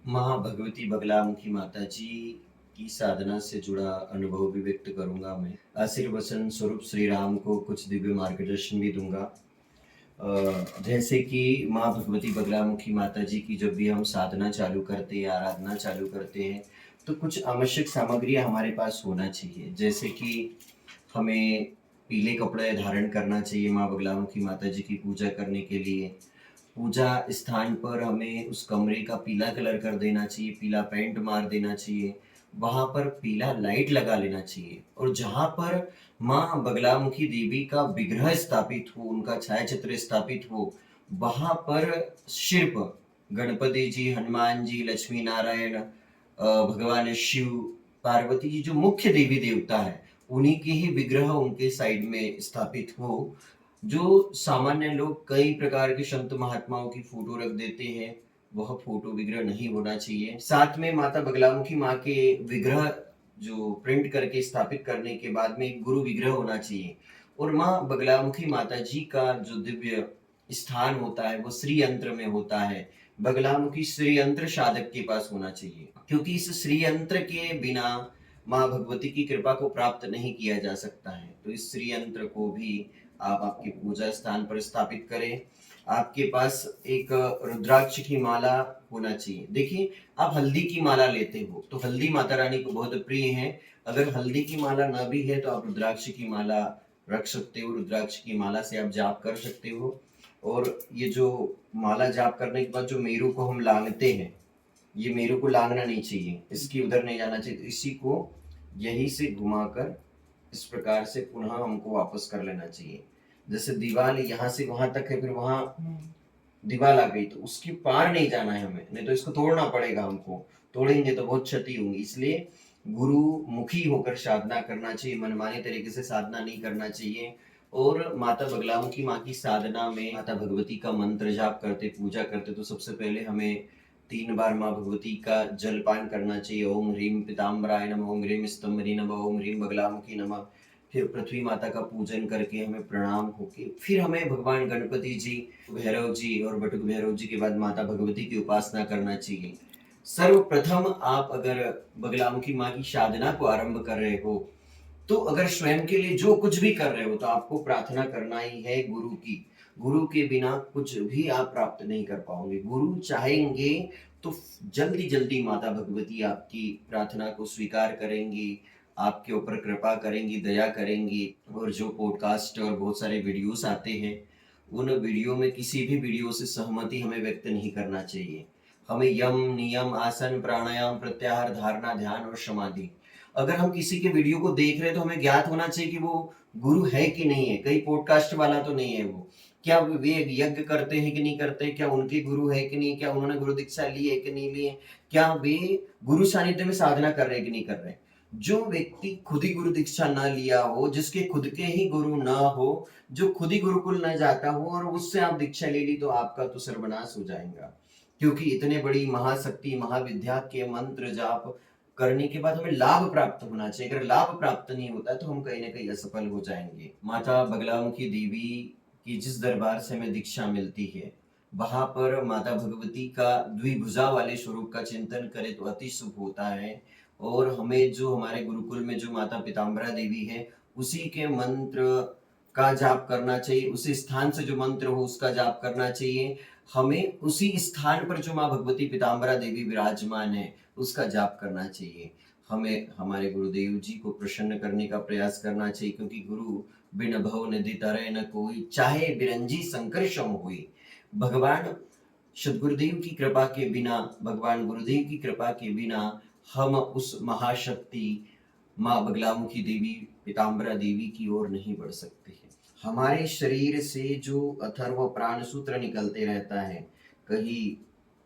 माँ भगवती बगलामुखी माता जी की साधना से जुड़ा अनुभव भी व्यक्त करूंगा मैं। आशीर्वचन स्वरूप श्री राम को कुछ दिव्य मार्गदर्शन भी दूंगा। जैसे कि माँ भगवती बगलामुखी माता जी की जब भी हम साधना चालू करते हैं, आराधना चालू करते हैं, तो कुछ आवश्यक सामग्रियाँ हमारे पास होना चाहिए। जैसे कि हमें पीले कपड़े धारण करना चाहिए माँ बगलामुखी माता जी की पूजा करने के लिए। पूजा स्थान पर हमें उस कमरे का पीला कलर कर देना चाहिए, पीला पेंट मार देना चाहिए, वहाँ पर पीला लाइट लगा लेना चाहिए। और जहाँ पर माँ बगलामुखी देवी का विग्रह स्थापित हो, उनका छायाचित्र स्थापित हो, वहाँ पर शिल्प गणपति जी, हनुमान जी, लक्ष्मी नारायण, भगवान शिव, पार्वती जी जो मुख्य देवी देवता है, उन्हीं के ही विग्रह उनके साइड में स्थापित हो। जो सामान्य लोग कई प्रकार के संत महात्माओं की फोटो रख देते हैं, वह फोटो विग्रह नहीं होना चाहिए। साथ में माता बगलामुखी माँ के विग्रह जो प्रिंट करके स्थापित करने के बाद में एक गुरु विग्रह होना चाहिए। और माँ बगलामुखी माता जी का जो दिव्य स्थान होता है वो श्री यंत्र में होता है। बगलामुखी श्री यंत्र साधक के पास होना चाहिए, क्योंकि इस श्री यंत्र के बिना माँ भगवती की कृपा को प्राप्त नहीं किया जा सकता है। तो इस श्री यंत्र को भी आप आपके पूजा स्थान पर स्थापित करें। आपके पास एक रुद्राक्ष की माला होना चाहिए। देखिए, आप हल्दी की माला लेते हो तो हल्दी माता रानी को बहुत प्रिय है। अगर हल्दी की माला न भी है तो आप रुद्राक्ष की माला रख सकते हो। रुद्राक्ष की माला से आप जाप कर सकते हो। और ये जो माला जाप करने के बाद जो मेरू को हम लांघते हैं, ये मेरू को लांघना नहीं चाहिए, इसकी उधर नहीं जाना चाहिए। तो इसी को यहीं से घुमाकर इस प्रकार से पुनः हमको वापस कर लेना चाहिए। जैसे दीवार यहाँ से वहां तक है, फिर वहां दीवार आ गई तो उसके पार नहीं जाना है हमें, नहीं तो इसको तोड़ना पड़ेगा हमको। तोड़ेंगे तो बहुत क्षति होगी। इसलिए गुरु मुखी होकर साधना करना चाहिए, मनमाने तरीके से साधना नहीं करना चाहिए। और माता बगलामुखी माँ की साधना में माता भगवती का मंत्र जाप करते, पूजा करते, तो सबसे पहले हमें 3 बार माँ भगवती का जलपान करना चाहिए। ओम ह्रीम पीताम्बराय नमः, ओम ह्रीम स्तंभरी नमः, ओम ह्रीम बगलामुखी नमः। फिर पृथ्वी माता का पूजन करके हमें प्रणाम होके फिर हमें भगवान गणपति जी, भैरव जी और बटुक भैरव जी के बाद माता भगवती की उपासना करना चाहिए। सर्वप्रथम आप अगर बगलामुखी माँ की साधना को आरंभ कर रहे हो, तो अगर स्वयं के लिए जो कुछ भी कर रहे हो, तो आपको प्रार्थना करना ही है गुरु की। गुरु के बिना कुछ भी आप प्राप्त नहीं कर पाओगे। गुरु चाहेंगे तो जल्दी जल्दी माता भगवती आपकी प्रार्थना को स्वीकार करेंगी, आपके ऊपर कृपा करेंगी, दया करेंगी। और जो पॉडकास्ट और बहुत सारे वीडियोस आते हैं, उन वीडियो में किसी भी वीडियो से सहमति हमें व्यक्त नहीं करना चाहिए। हमें यम, नियम, आसन, प्राणायाम, प्रत्याहार, धारणा, ध्यान और समाधि, अगर हम किसी के वीडियो को देख रहे हैं तो हमें ज्ञात होना चाहिए कि वो गुरु है कि नहीं है। कई पॉडकास्ट वाला तो नहीं है वो। क्या वे यज्ञ करते हैं कि नहीं करते, क्या उनके गुरु है कि नहीं, क्या उन्होंने गुरु दीक्षा ली है कि नहीं ली है, क्या वे गुरु सानिध्य में साधना कर रहे हैं कि नहीं कर रहे। जो व्यक्ति खुद ही गुरु दीक्षा ना लिया हो, जिसके खुद के ही गुरु ना हो, जो खुद ही गुरुकुल न जाता हो और उससे आप दीक्षा ले ली, तो आपका तो सर्वनाश हो जाएगा। क्योंकि इतने बड़ी महाशक्ति महाविद्या के मंत्र जाप करने के बाद हमें लाभ प्राप्त होना चाहिए। अगर लाभ प्राप्त नहीं होता है तो हम कहीं ना कहीं असफल हो जाएंगे। माता बगलामुखी देवी की जिस दरबार से हमें दीक्षा मिलती है, वहां पर माता भगवती का द्विभुजा वाले स्वरूप का चिंतन करें तो अति शुभ होता है। और हमें जो हमारे गुरुकुल में जो माता पीताम्बरा देवी है, उसी के मंत्र का जाप करना चाहिए। उसी स्थान से जो मंत्र हो उसका जाप करना चाहिए। हमें उसी स्थान पर जो माँ भगवती पीताम्बरा देवी विराजमान है उसका जाप करना चाहिए। हमें हमारे गुरुदेव जी को प्रसन्न करने का प्रयास करना चाहिए, क्योंकि गुरु बिन भव निधि तरह न कोई, चाहे बिरंजी संकर सम हुई। भगवान सदगुरुदेव की कृपा के बिना, भगवान गुरुदेव की कृपा के बिना हम उस महाशक्ति माँ बगलामुखी देवी, पीताम्बरा देवी की ओर नहीं बढ़ सकते हैं। हमारे शरीर से जो अथर्व प्राण सूत्र निकलते रहता है, कहीं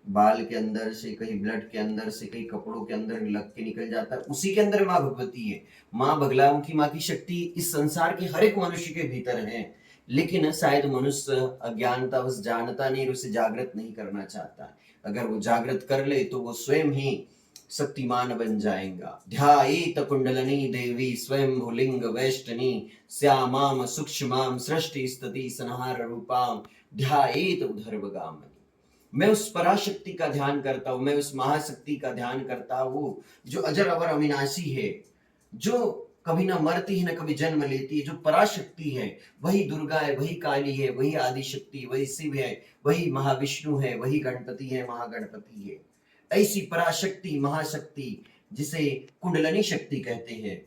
बाल के अंदर से, कहीं ब्लड के अंदर से, कहीं कपड़ों के अंदर लग के निकल जाता है, उसी के अंदर माँ भगवती है। माँ बगलामुखी माँ की शक्ति इस संसार के हर एक मनुष्य के भीतर है, लेकिन शायद मनुष्य अज्ञानता बस जानता नहीं, उसे जागृत नहीं करना चाहता। अगर वो जागृत कर ले तो वो स्वयं ही शक्तिमान बन जाएगा। ध्यायेत कुंडलनी देवी स्वयं भुलिंग वैष्टनी, श्यामाम सूक्ष्माम सृष्टि स्थिति संहार रूपाम, ध्यायेत उधर्वगामिनी। मैं उस पराशक्ति का ध्यान करता हूँ, मैं उस महाशक्ति का ध्यान करता हूँ जो अजर अमर अविनाशी है, जो कभी ना मरती है ना कभी जन्म लेती है, जो पराशक्ति है। वही दुर्गा है, वही काली है, वही आदि शक्ति, वही शिव है, वही महाविष्णु है, वही गणपति है, महागणपति है। ऐसी पराशक्ति महाशक्ति जिसे कुंडलनी शक्ति कहते हैं।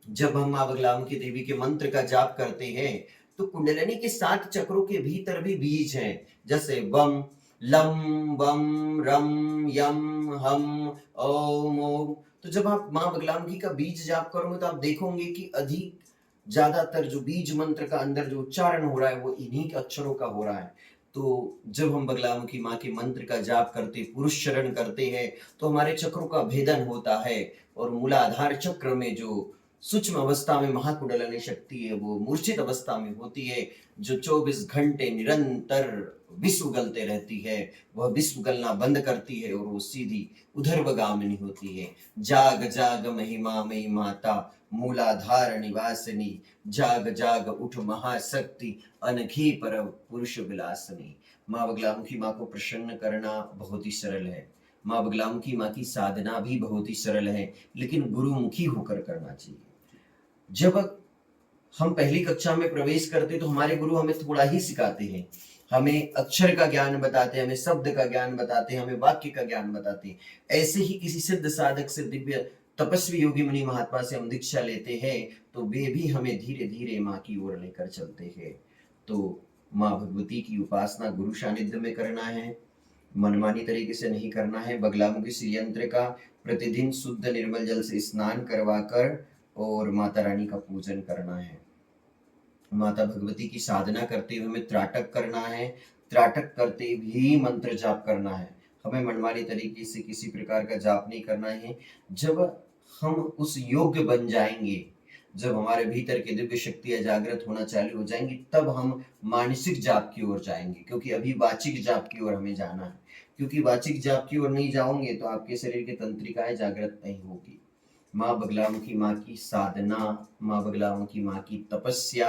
जब हम माँ बगलामुखी देवी के मंत्र का जाप करते हैं तो कुंडलिनी के 7 चक्रों के भीतर भी बीज हैं, जैसे वम लम वम रम यम हम ओम ओम। तो जब आप माँ बगलामुखी का बीज जाप करोगे तो आप देखोगे कि अधिक ज्यादातर जो बीज मंत्र का अंदर जो उच्चारण हो रहा है वो इन्हीं के अक्षरों का हो रहा है। तो जब हम बगलामुखी माँ के मंत्र का जाप करते, पुरुष चरण करते हैं, तो हमारे चक्रों का भेदन होता है और मूलाधार चक्र में जो सूक्ष्म अवस्था में महाकुंडलिनी शक्ति है वो मूर्छित अवस्था में होती है, जो 24 घंटे निरंतर विश्व गलते रहती है, वह विश्व गलना बंद करती है और वो सीधी उधर्वगामिनी होती है। जाग जाग महिमा मई माता मूलाधार निवासिनी, जाग जाग उठ महाशक्ति अनघी पर पुरुष विलासनी। माँ बगलामुखी माँ को प्रसन्न करना बहुत ही सरल है। माँ बगलामुखी माँ की साधना भी बहुत ही सरल है, लेकिन गुरुमुखी होकर करना चाहिए। जब हम पहली कक्षा में प्रवेश करते तो हमारे गुरु हमें थोड़ा ही सिखाते हैं, हमें अक्षर का ज्ञान बताते हैं, हमें शब्द का ज्ञान बताते हैं, हमें वाक्य का ज्ञान बताते हैं। ऐसे ही किसी सिद्ध साधक से, दिव्य तपस्वी योगी मुनि महात्मा से हम दीक्षा लेते हैं तो वे भी हमें धीरे धीरे माँ की ओर लेकर चलते हैं। तो माँ भगवती की उपासना गुरु सानिध्य में करना है, मनमानी तरीके से नहीं करना है। बगलामुखी श्री यंत्र का प्रतिदिन शुद्ध निर्मल जल से स्नान करवाकर और माता रानी का पूजन करना है। माता भगवती की साधना करते हुए हमें त्राटक करना है, त्राटक करते भी मंत्र जाप करना है। हमें मनमानी तरीके से किसी प्रकार का जाप नहीं करना है। जब हम उस योग्य बन जाएंगे, जब हमारे भीतर की दिव्य शक्तियां जागृत होना चालू हो जाएंगी, तब हम मानसिक जाप की ओर जाएंगे, क्योंकि अभी वाचिक जाप की ओर हमें जाना है। क्योंकि वाचिक जाप की ओर नहीं जाओगे तो आपके शरीर की तंत्रिकाएं जागृत नहीं होगी। माँ बगलामुखी माँ की साधना, माँ बगलामुखी माँ की तपस्या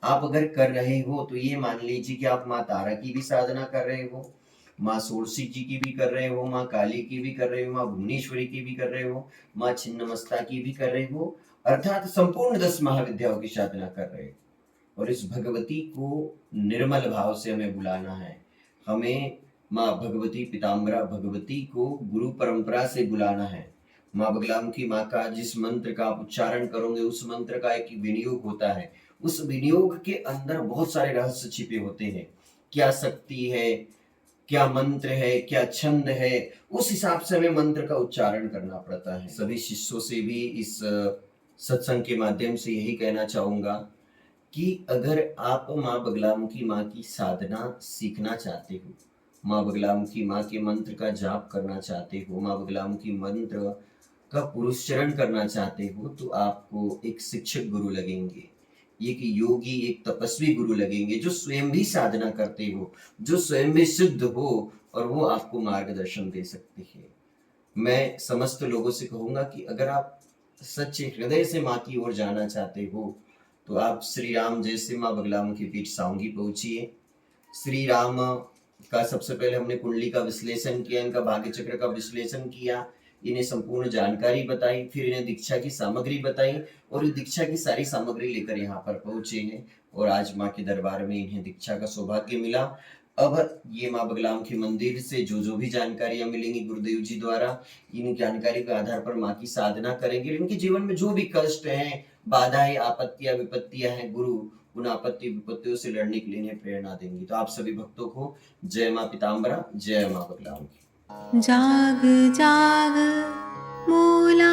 आप अगर कर रहे हो तो ये मान लीजिए कि आप माँ तारा की भी साधना कर रहे हो, माँ सोरसी जी की भी कर रहे हो, माँ काली की भी कर रहे हो, माँ भुवनेश्वरी की भी कर रहे हो, माँ छिन्नमस्ता की भी कर रहे हो, अर्थात संपूर्ण 10 महाविद्याओं की साधना कर रहे हो। और इस भगवती को निर्मल भाव से हमें बुलाना है। हमें माँ भगवती पीताम्बरा भगवती को गुरु परंपरा से बुलाना है। माँ बगलामुखी माँ का जिस मंत्र का आप उच्चारण करोगे उस मंत्र का एक विनियोग होता है। उस विनियोग के अंदर बहुत सारे रहस्य छिपे होते हैं। क्या शक्ति है, क्या मंत्र है, क्या छंद है, उस हिसाब से हमें मंत्र का उच्चारण करना पड़ता है। सभी शिष्यों से भी इस सत्संग के माध्यम से यही कहना चाहूंगा कि अगर आप माँ बगलामुखी माँ की साधना सीखना चाहते हो, माँ बगलामुखी माँ के मंत्र का जाप करना चाहते हो, माँ बगलामुखी मंत्र का पुरुषचरण करना चाहते हो, तो आपको एक शिक्षक गुरु लगेंगे, एक योगी, एक तपस्वी गुरु लगेंगे जो स्वयं भी साधना करते हो, जो स्वयं भी सिद्ध हो और वो आपको मार्गदर्शन दे सकते हैं। मैं समस्त लोगों से कहूंगा कि अगर आप सच्चे हृदय से माँ की ओर जाना चाहते हो तो आप श्री राम जैसे माँ बगलामुखी पीठ साउंगी पहुंचिए। श्री राम का सबसे पहले हमने कुंडली का विश्लेषण किया, इनका भाग्य चक्र का विश्लेषण किया, इन्हें संपूर्ण जानकारी बताई, फिर इन्हें दीक्षा की सामग्री बताई और ये दीक्षा की सारी सामग्री लेकर यहाँ पर पहुंचे हैं और आज माँ के दरबार में इन्हें दीक्षा का सौभाग्य मिला। अब ये माँ बगलामुखी मंदिर से जो जो भी जानकारियां मिलेंगी गुरुदेव जी द्वारा, इन जानकारी के आधार पर माँ की साधना करेंगे। इनके जीवन में जो भी कष्ट हैं, बाधाएं, आपत्तियां, विपत्तियां हैं, गुरु उन आपत्ति विपत्तियों से लड़ने के लिए इन्हें प्रेरणा देंगी। तो आप सभी भक्तों को जय माँ पीताम्बरा, जय माँ बगलामुखी। जाग जाग मूला